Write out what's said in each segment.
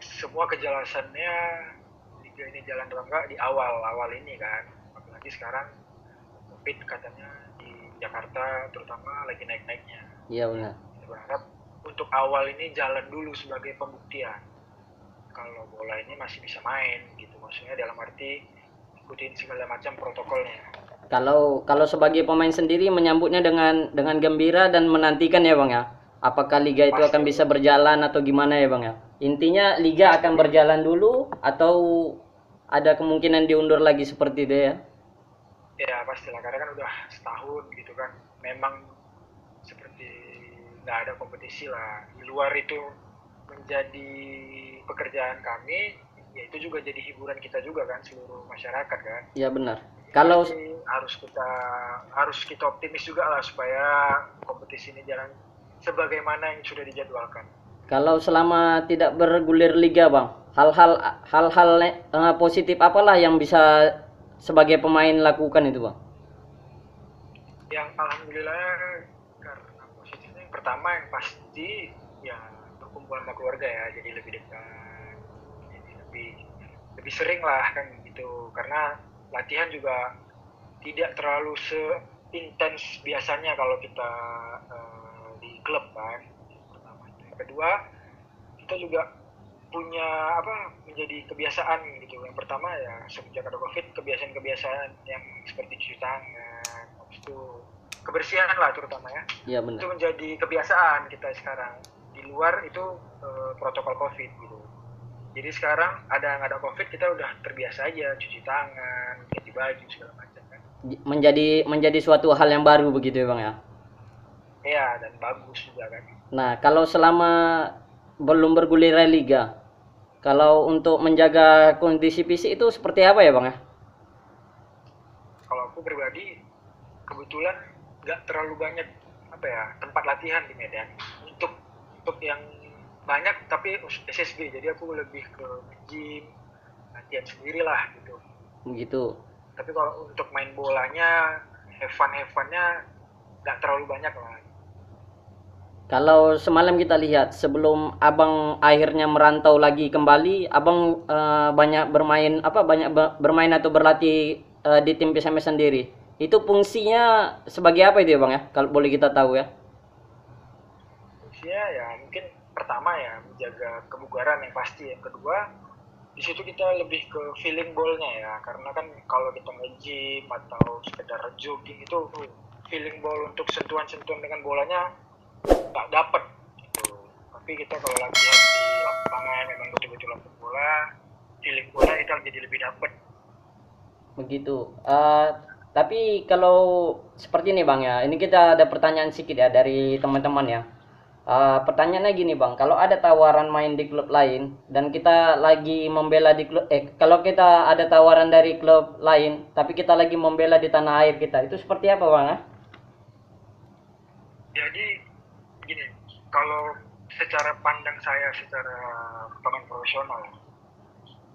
semua kejelasannya liga ini jalan atau enggak di awal-awal ini kan, apalagi sekarang COVID katanya di Jakarta terutama lagi naik-naiknya. Iya benar. Kita berharap untuk awal ini jalan dulu sebagai pembuktian kalau bola ini masih bisa main gitu, maksudnya dalam arti ikutin segala macam protokolnya. Kalau sebagai pemain sendiri menyambutnya dengan gembira dan menantikan ya Bang ya. Apakah liga itu akan Pasti bisa berjalan atau gimana ya Bang ya? Intinya liga akan pasti berjalan dulu atau ada kemungkinan diundur lagi seperti itu ya. ya pastilah karena kan udah setahun gitu kan, memang seperti nggak ada kompetisi lah di luar itu menjadi pekerjaan kami, ya itu juga jadi hiburan kita juga kan, seluruh masyarakat kan. Iya benar. Jadi Kalau pasti harus kita optimis juga lah supaya kompetisi ini jalan sebagaimana yang sudah dijadwalkan. kalau selama tidak bergulir liga Bang, hal-hal positif apalah yang bisa sebagai pemain lakukan itu Bang? Yang alhamdulillah karena positifnya yang pertama yang pasti ya berkumpul sama keluarga ya, jadi lebih dekat, jadi lebih sering lah kan gitu, karena latihan juga tidak terlalu seintens biasanya kalau kita di klub kan. Yang pertama itu. Yang kedua, kita juga punya apa, menjadi kebiasaan gitu. Yang pertama ya semenjak ada covid, kebiasaan-kebiasaan yang seperti cuci tangan, habis itu kebersihan lah terutama ya, Iya itu benar. menjadi kebiasaan kita sekarang. Di luar itu protokol covid gitu, jadi sekarang ada nggak ada covid kita udah terbiasa aja cuci tangan, ganti baju segala macam kan. Menjadi suatu hal yang baru begitu ya Bang ya. Iya, dan bagus juga kan. Nah, kalau selama belum bergulir liga, kalau untuk menjaga kondisi fisik itu seperti apa ya Bang ya? Kalau aku pribadi kebetulan nggak terlalu banyak apa ya tempat latihan di Medan untuk yang banyak, tapi SSB, jadi aku lebih ke gym, latihan sendirilah gitu. Begitu. Tapi kalau untuk main bolanya, have funnya nggak terlalu banyak lah. Kalau semalam kita lihat sebelum Abang akhirnya merantau lagi kembali, Abang banyak bermain bermain atau berlatih di tim PSMS sendiri. Itu fungsinya sebagai apa itu ya Bang ya? Kalau boleh kita tahu ya. Fungsinya ya mungkin pertama ya menjaga kebugaran yang pasti. Yang kedua, di situ kita lebih ke feeling ballnya ya, karena kan kalau kita nge-gym atau sekedar jogging itu feeling ball untuk sentuhan-sentuhan dengan bolanya nggak dapet gitu. Tapi kita kalau latihan di lapangan memang betul-betul latihan bola, feeling bola itu jadi lebih dapet. Begitu. Tapi kalau seperti ini Bang ya, ini kita ada pertanyaan sedikit ya dari teman-teman ya. Pertanyaannya gini Bang, kalau ada tawaran main di klub lain dan kita lagi membela di klub, kalau kita ada tawaran dari klub lain, tapi kita lagi membela di tanah air kita, itu seperti apa Bang ya? Jadi gini, kalau secara pandang saya secara pemain profesional,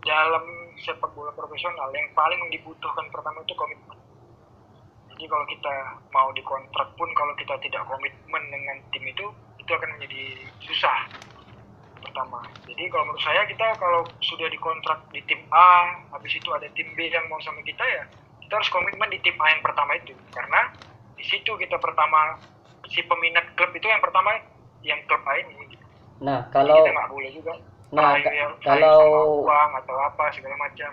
dalam sepak bola profesional yang paling dibutuhkan pertama itu komitmen. Jadi kalau kita mau dikontrak pun kalau kita tidak komitmen dengan tim itu akan menjadi susah pertama. Jadi kalau menurut saya, kita kalau sudah dikontrak di tim A, habis itu ada tim B yang mau sama kita, ya kita harus komitmen di tim A yang pertama itu, karena di situ kita pertama, si peminat klub itu yang pertama yang klub A ini. Nah, Jadi kita nggak boleh juga nah rayu kalau sama uang atau apa segala macam.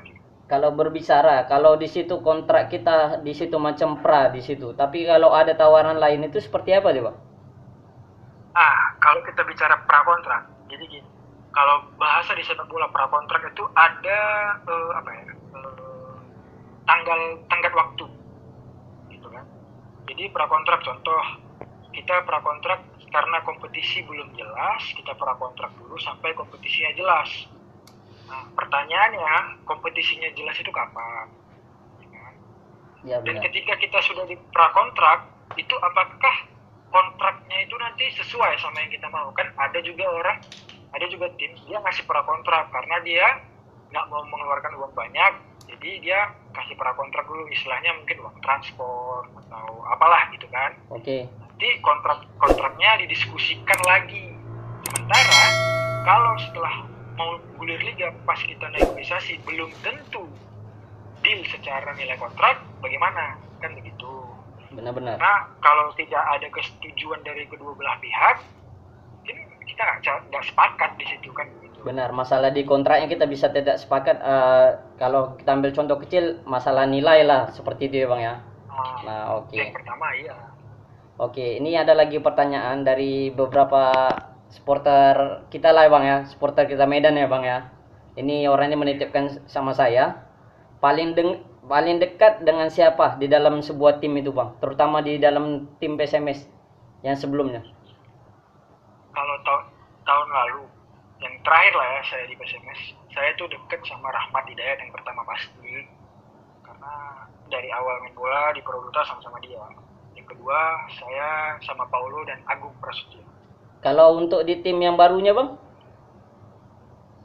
kalau berbicara, kalau di situ kontrak kita di situ macam pra di situ, tapi kalau ada tawaran lain itu seperti apa sih, Bang? Kalau kita bicara prakontrak, jadi gini, kalau bahasa di sepak bola prakontrak itu ada apa ya, tanggal tenggat waktu, gitu kan. Jadi prakontrak, contoh kita prakontrak karena kompetisi belum jelas, kita prakontrak dulu sampai kompetisinya jelas. Nah, pertanyaannya, kompetisinya jelas itu kapan? Ya kan? Ya Dan benar. ketika kita sudah di prakontrak, itu apakah kontraknya itu nanti sesuai sama yang kita mau? Kan ada juga tim dia ngasih prakontrak karena dia nggak mau mengeluarkan uang banyak, jadi dia kasih prakontrak dulu, istilahnya mungkin uang transport atau apalah gitu kan. Oke. Nanti kontraknya didiskusikan lagi. Sementara Kalau setelah mau gulir liga pas kita negosiasi belum tentu deal secara nilai kontrak, bagaimana? Kan begitu. Benar-benar. Nah, kalau tidak ada kesetujuan dari kedua belah pihak, mungkin kita nggak sepakat di situ kan begitu. Benar, masalah di kontraknya kita bisa tidak sepakat. Kalau kita ambil contoh kecil, masalah nilai lah, seperti itu ya Bang ya. Nah, oke. Yang pertama iya. Oke, ini ada lagi pertanyaan dari beberapa supporter kita lah Bang ya, supporter kita Medan ya Bang ya. Ini orangnya menitipkan sama saya, paling dekat dengan siapa di dalam sebuah tim itu Bang, terutama di dalam tim PSMS yang sebelumnya. Kalau tahun lalu, yang terakhir lah ya saya di PSMS, saya tuh deket sama Rahmat Hidayat yang pertama pasti, karena dari awal main bola di Purwoduta sama-sama dia. Yang kedua saya sama Paulo dan Agung Prasetyo. Kalau untuk di tim yang barunya Bang?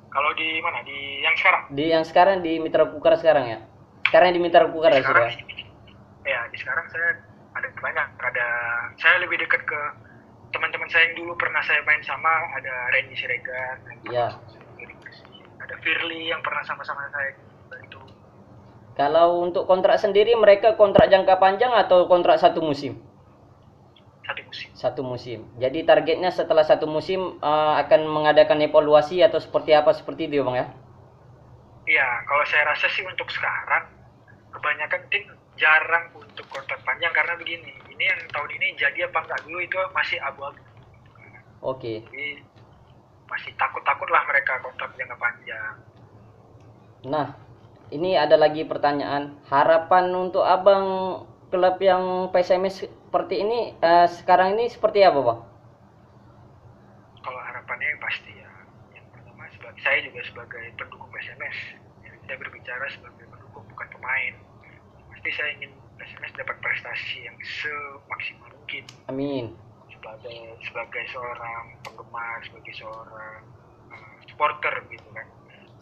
Kalau di mana? Di yang sekarang? Di yang sekarang di Mitra Kukar sekarang ya? Sekarang di Mitra Kukar ya sudah? Ya, di sekarang saya ada banyak. Saya lebih dekat ke teman-teman saya yang dulu pernah saya main sama, ada Randy Siregar, ya. Ada Firly yang pernah sama-sama saya itu. Kalau untuk kontrak sendiri, mereka kontrak jangka panjang atau kontrak satu musim? Satu musim. Satu musim. Jadi targetnya setelah satu musim akan mengadakan evaluasi atau seperti apa seperti itu ya Bang ya? Iya, kalau saya rasa sih untuk sekarang kebanyakan tim jarang untuk kontrak panjang karena begini. Ini yang tahun ini jadi apa enggak dulu itu masih abu-abu. Oke. Jadi masih takut-takut lah mereka kontrak jangka panjang. Nah, ini ada lagi pertanyaan. Harapan untuk Abang klub yang PSMS seperti ini sekarang ini seperti apa Bang? Kalau harapannya pasti ya, yang pertama saya juga sebagai pendukung PSMS. Saya berbicara sebagai pendukung bukan pemain. Pasti saya ingin PSMS dapat prestasi yang semaksimal mungkin. Amin. Sebagai seorang penggemar, sebagai seorang supporter gitu kan.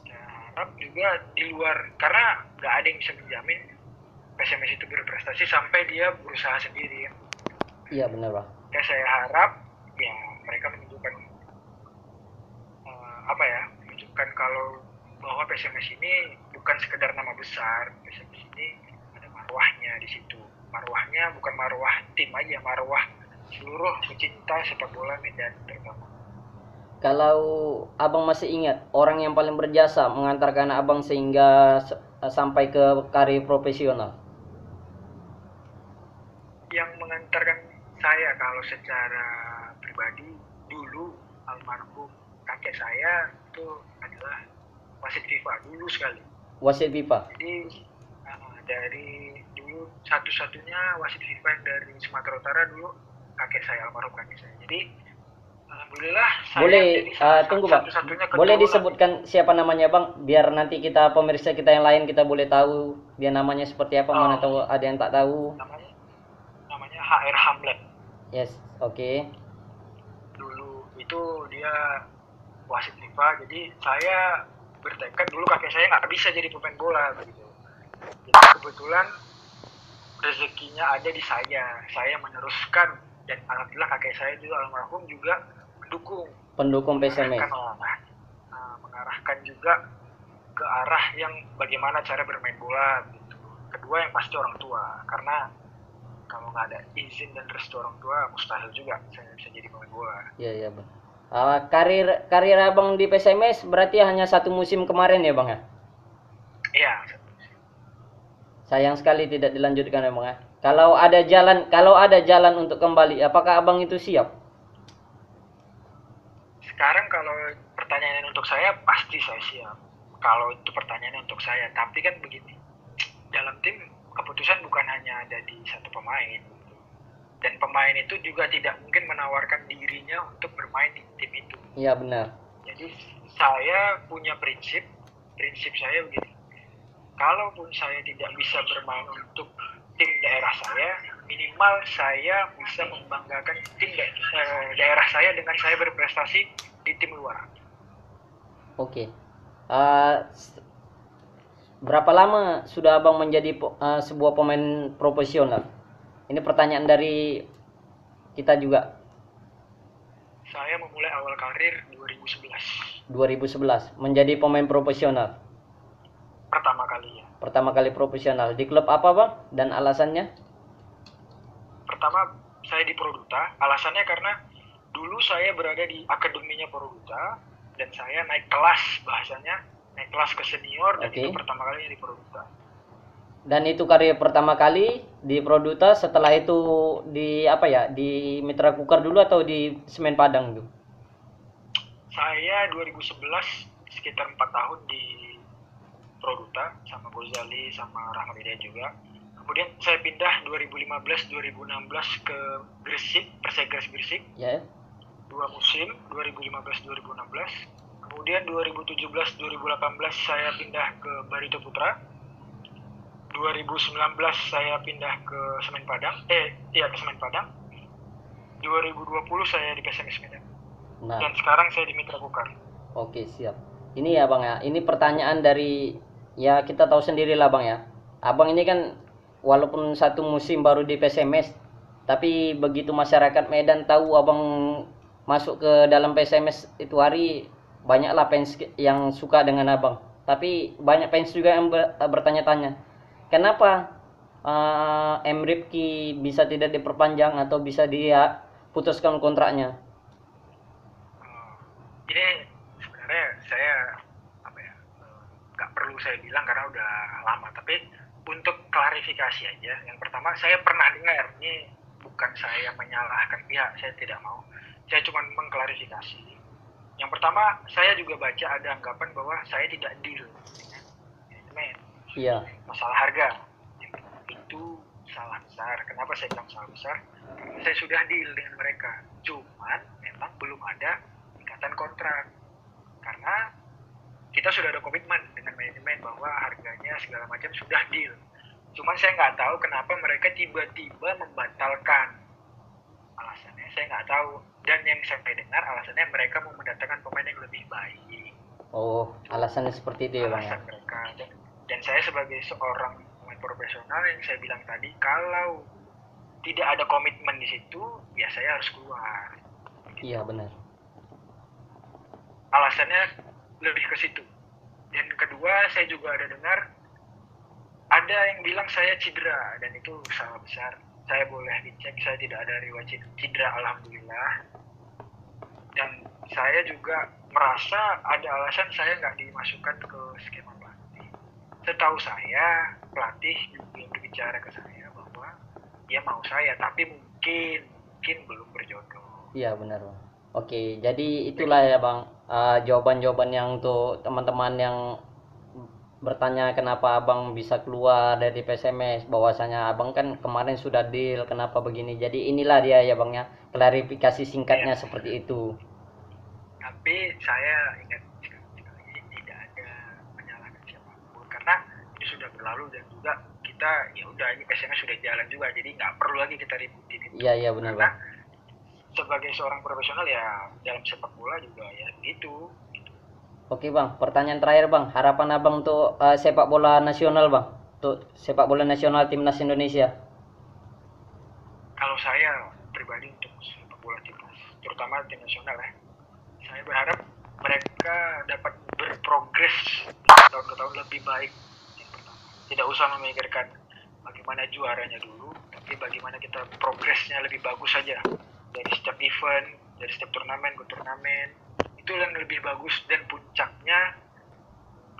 Saya harap juga di luar, karena nggak ada yang bisa menjamin PSMS itu berprestasi sampai dia berusaha sendiri. Iya benar Bang. Ya saya harap ya mereka menunjukkan menunjukkan kalau bahwa PSMS ini bukan sekedar nama besar. PSMS ini ada marwahnya di situ. Marwahnya bukan marwah tim aja, marwah seluruh pecinta sepak bola Medan terutama. Kalau Abang masih ingat orang yang paling berjasa mengantarkan Abang sehingga sampai ke karir profesional? Yang mengantarkan saya kalau secara pribadi dulu almarhum kakek saya itu adalah wasit FIFA dulu sekali. Wasit FIFA. Jadi dari dulu satu-satunya wasit FIFA yang dari Sumatera Utara dulu kakek saya, almarhum kakek saya. Jadi alhamdulillah saya boleh tunggu Bang. Boleh disebutkan siapa namanya Bang, biar nanti kita pemirsa kita yang lain kita boleh tahu dia namanya seperti apa, mana tahu ada yang tak tahu. Namanya HR Hamlet. Yes, oke. Dulu itu dia wasit FIFA, jadi saya bertekad dulu kakek saya nggak bisa jadi pemain bola begitu. Jadi kebetulan rezekinya ada di saya meneruskan, dan alhamdulillah kakek saya juga almarhum juga pendukung PSMS. Mengarahkan juga ke arah yang bagaimana cara bermain bola gitu. Kedua yang pasti orang tua, karena kalau nggak ada izin dan restu orang tua mustahil juga saya bisa jadi pemain bola. Iya Bang. Karir Abang di PSMS berarti hanya satu musim kemarin ya Bang ya? Iya. Sayang sekali tidak dilanjutkan ya Bang ya. Kalau ada jalan untuk kembali, apakah Abang itu siap? Sekarang kalau pertanyaan untuk saya pasti saya siap. Kalau itu pertanyaan untuk saya, tapi kan begini, dalam tim keputusan bukan hanya ada di satu pemain, dan pemain itu juga tidak mungkin menawarkan dirinya untuk bermain di tim itu. Iya benar. Jadi saya punya prinsip saya begini, kalaupun saya tidak bisa bermain untuk tim daerah saya, minimal saya bisa membanggakan tim daerah saya dengan saya berprestasi di tim luar. Oke. Berapa lama sudah Abang menjadi sebuah pemain profesional? Ini pertanyaan dari kita juga. Saya memulai awal karir 2011. 2011 menjadi pemain profesional. Pertama kali ya. Pertama kali profesional. Di klub apa bang? Dan alasannya? Pertama saya di Produta. Alasannya karena dulu saya berada di akademinya Produta dan saya naik kelas, bahasanya naik kelas ke senior, dan itu pertama kalinya di Produta. Dan itu karir pertama kali di Produta, setelah itu di apa ya, di Mitra Kukar dulu atau di Semen Padang tuh? Saya 2011 sekitar 4 tahun di Produta sama Gozali sama Rahmadiyah juga. Kemudian saya pindah 2015-2016 ke Gresik, Persegres Gresik. Ya. 2 musim, 2015-2016. Kemudian 2017-2018 saya pindah ke Barito Putra. 2019 saya pindah ke Semen Padang. Ke Semen Padang. 2020 saya di PSMS Medan. Nah. Dan sekarang saya di Mitra Kukar. Oke, siap. Ini ya Bang ya. Ini pertanyaan dari, ya kita tahu sendiri lah Bang ya. Abang ini kan walaupun satu musim baru di PSMS, tapi begitu masyarakat Medan tahu Abang masuk ke dalam PSMS itu hari, banyaklah fans yang suka dengan Abang. Tapi banyak fans juga yang bertanya-tanya, kenapa M. Rifki bisa tidak diperpanjang atau bisa dia putuskan kontraknya? Ini sebenarnya saya nggak perlu saya bilang karena udah lama, tapi untuk klarifikasi aja, yang pertama saya pernah dengar, ini bukan saya menyalahkan pihak, saya tidak mau, saya cuma mengklarifikasi. Yang pertama, saya juga baca ada anggapan bahwa saya tidak deal dengan manajemen. Iya. Masalah harga itu salah besar. Kenapa saya bilang salah besar? Karena saya sudah deal dengan mereka, cuman memang belum ada ikatan kontrak. Karena kita sudah ada komitmen dengan manajemen bahwa harganya segala macam sudah deal. Cuman saya nggak tahu kenapa mereka tiba-tiba membatalkan. Alasannya saya nggak tahu. Dan yang saya dengar alasannya mereka mau mendatangkan pemain yang lebih baik. Oh, alasannya seperti itu ya Bang? Alasan mereka. Dan saya sebagai seorang pemain profesional yang saya bilang tadi, kalau tidak ada komitmen di situ, ya saya harus keluar. Iya benar. Alasannya lebih ke situ. Dan kedua, saya juga ada dengar ada yang bilang saya cedera, dan itu salah besar. Saya boleh dicek, saya tidak ada riwayat cedera, alhamdulillah. Dan saya juga merasa ada alasan saya nggak dimasukkan ke skema pelatih. Setahu saya, pelatih belum berbicara ke saya bahwa dia mau saya, tapi mungkin belum berjodoh. Iya benar Bang. Oke, jadi itulah ya Bang, jawaban-jawaban yang untuk teman-teman yang bertanya kenapa Abang bisa keluar dari PSMS, bahwasanya Abang kan kemarin sudah deal, kenapa begini. Jadi inilah dia ya Bang ya, klarifikasi singkatnya seperti itu. Tapi saya ingat sekali, tidak ada menyalahkan siapapun, karena ini sudah berlalu dan juga kita ya udah, ini PSMS sudah jalan juga, jadi nggak perlu lagi kita ributin itu. Iya benar Bang. Sebagai seorang profesional ya dalam sepak bola juga ya begitu. Oke Bang, pertanyaan terakhir Bang, harapan Abang untuk sepak bola nasional Bang, untuk sepak bola nasional timnas Indonesia. Kalau saya pribadi untuk sepak bola timnas, terutama tim nasional ya, saya berharap mereka dapat berprogres tahun ke tahun lebih baik. Yang pertama, tidak usah memikirkan bagaimana juaranya dulu, tapi bagaimana kita progresnya lebih bagus saja. Dari setiap event, dari setiap turnamen ke turnamen, itu yang lebih bagus, dan puncaknya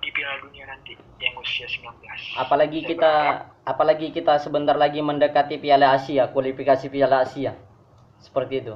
di Piala Dunia nanti yang usia 19. Apalagi kita sebentar lagi mendekati Piala Asia, kualifikasi Piala Asia. Seperti itu.